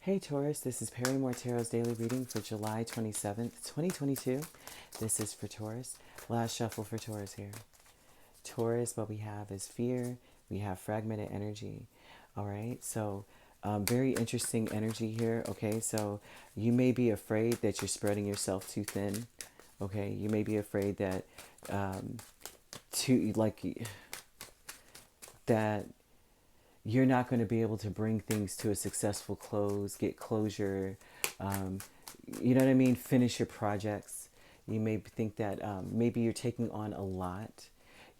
Hey Taurus, this is Perrymore Tarot's daily reading for July 27th, 2022. This is for Taurus. Last shuffle for Taurus here. Taurus, what we have is fear. We have fragmented energy. All right, so very interesting energy here. Okay, so you may be afraid that you're spreading yourself too thin. Okay, you may be afraid that too that you're not going to be able to bring things to a successful close, get closure, um, you know what I mean? Finish your projects. You may think that maybe you're taking on a lot.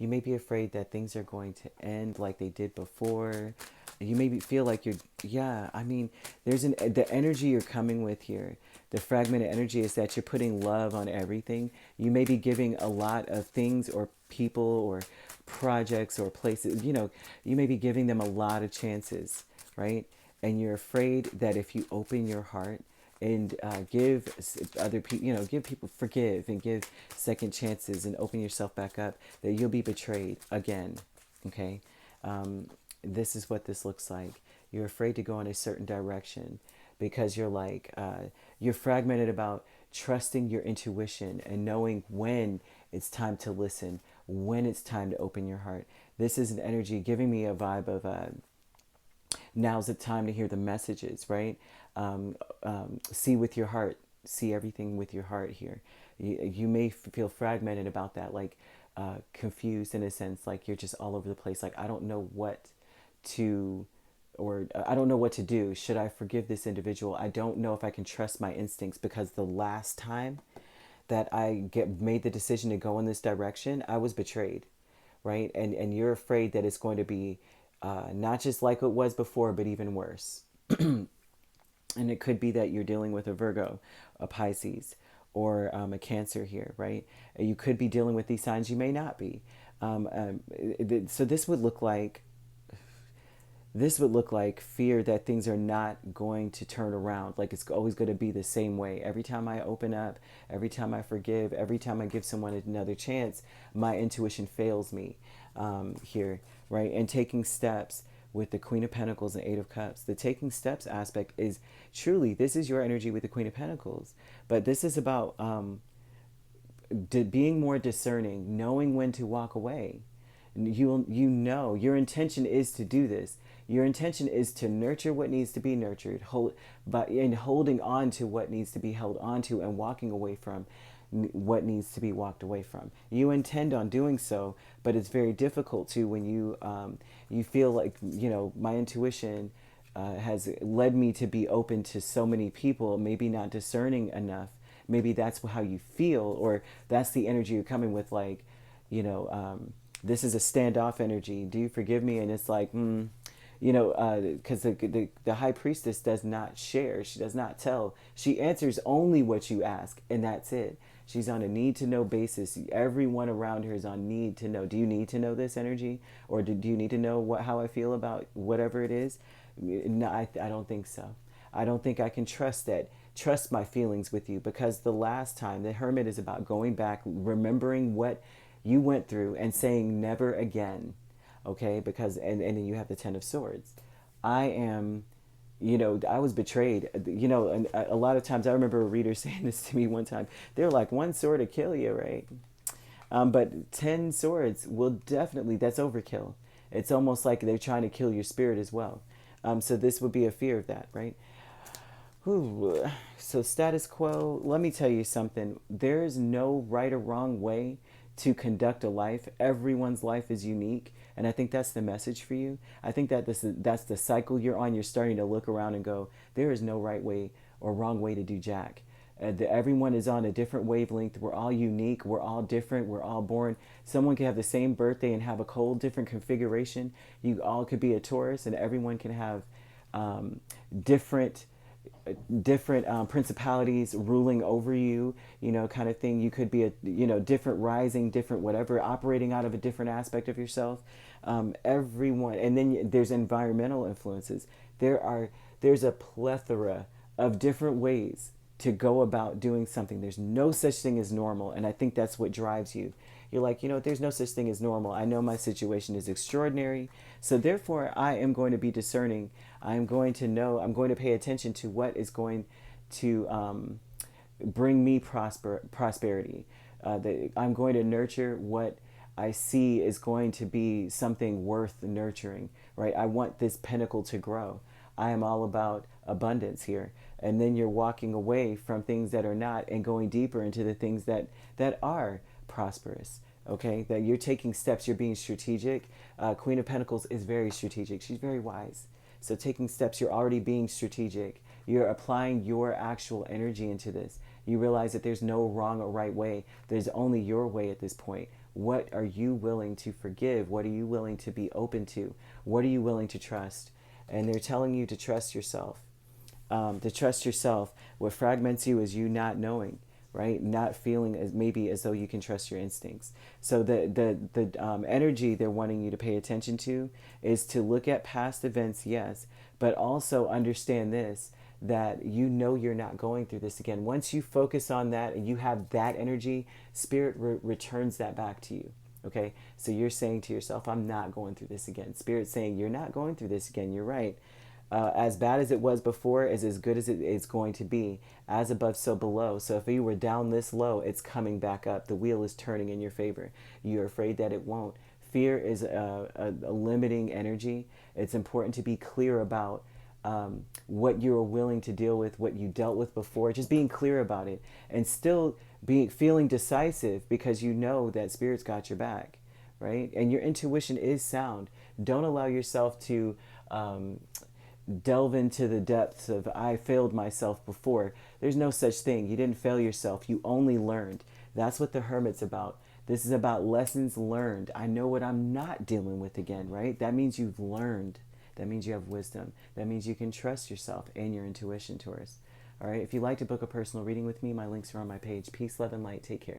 You may be afraid that things are going to end like they did before. You maybe feel like yeah, I mean, the energy you're coming with here, the fragmented energy is that you're putting love on everything. You may be giving a lot of things or people or projects or places, you may be giving them a lot of chances, right? And you're afraid that if you open your heart and give other people, give people, forgive and give second chances and open yourself back up, that you'll be betrayed again. Okay. This is what this looks like. You're afraid to go in a certain direction because you're fragmented about trusting your intuition and knowing when it's time to listen, when it's time to open your heart. This is an energy giving me a vibe of now's the time to hear the messages, right? See with your heart, see everything with your heart here. You may feel fragmented about that, like confused in a sense, like you're just all over the place. Like, I don't know what to, or I don't know what to do. Should I forgive this individual? I don't know if I can trust my instincts because the last time that made the decision to go in this direction, I was betrayed, right? And you're afraid that it's going to be not just like it was before, but even worse. And it could be that you're dealing with a Virgo, a Pisces, or a Cancer here, right? You could be dealing with these signs. You may not be. So this would look like fear that things are not going to turn around. Like it's always going to be the same way. Every time I open up, every time I forgive, every time I give someone another chance, my intuition fails me here, right? And taking steps with the Queen of Pentacles and Eight of Cups. The taking steps aspect is truly, this is your energy with the Queen of Pentacles. But this is about being more discerning, knowing when to walk away. Your intention is to do this. Your intention is to nurture what needs to be nurtured, holding on to what needs to be held on to, and walking away from what needs to be walked away from. You intend on doing so, but it's very difficult to when you feel like, my intuition has led me to be open to so many people, maybe not discerning enough. Maybe that's how you feel, or that's the energy you're coming with, like, this is a standoff energy. Do you forgive me? And it's like, because the high priestess does not share. She does not tell. She answers only what you ask, and that's it. She's on a need-to-know basis. Everyone around her is on need to know. Do you need to know this energy? Or do you need to know how I feel about whatever it is? No, I don't think so. I don't think I can trust my feelings with you, because the last time, the Hermit is about going back, remembering what you went through and saying never again. Okay, because and then you have the Ten of Swords. I am, I was betrayed. And a lot of times I remember a reader saying this to me one time. They're like, one sword to kill you, right? But 10 swords will definitely, that's overkill. It's almost like they're trying to kill your spirit as well. So this would be a fear of that, right? Ooh. So status quo, let me tell you something. There is no right or wrong way to conduct a life. Everyone's life is unique. And I think that's the message for you. I think that that's the cycle you're on. You're starting to look around and go, there is no right way or wrong way to do jack. Everyone is on a different wavelength. We're all unique. We're all different. We're all born. Someone could have the same birthday and have a whole different configuration. You all could be a Taurus, and everyone can have different principalities ruling over you, kind of thing. You could be different rising, different whatever, operating out of a different aspect of yourself. Everyone, and then there's environmental influences. There's a plethora of different ways to go about doing something. There's no such thing as normal, and I think that's what drives you. You're like, you know, there's no such thing as normal. I know my situation is extraordinary. So therefore, I am going to be discerning. I'm going to know, I'm going to pay attention to what is going to bring me prosperity. I'm going to nurture what I see is going to be something worth nurturing, right? I want this pinnacle to grow. I am all about abundance here. And then you're walking away from things that are not and going deeper into the things that are prosperous. Okay, that you're taking steps, you're being strategic. Queen of Pentacles is very strategic. She's very wise. So taking steps, you're already being strategic. You're applying your actual energy into this. You realize that there's no wrong or right way. There's only your way at this point. What are you willing to forgive? What are you willing to be open to? What are you willing to trust? And they're telling you to trust yourself. To trust yourself. What fragments you is you not knowing, right? Not feeling as maybe as though you can trust your instincts. So the energy they're wanting you to pay attention to is to look at past events, yes, but also understand this, that you know you're not going through this again. Once you focus on that and you have that energy, Spirit returns that back to you. Okay, so you're saying to yourself, I'm not going through this again. Spirit's saying, you're not going through this again. You're right. As bad as it was before is as good as it is going to be. As above, so below. So if you were down this low, it's coming back up. The wheel is turning in your favor. You're afraid that it won't. Fear is a limiting energy. It's important to be clear about what you're willing to deal with, what you dealt with before, just being clear about it, and still feeling decisive because you know that Spirit's got your back, right? And your intuition is sound. Don't allow yourself to delve into the depths of, I failed myself before. There's no such thing. You didn't fail yourself. You only learned. That's what the Hermit's about. This is about lessons learned. I know what I'm not dealing with again, right? That means you've learned. That means you have wisdom. That means you can trust yourself and your intuition, Taurus. All right. If you'd like to book a personal reading with me, my links are on my page. Peace, love, and light. Take care.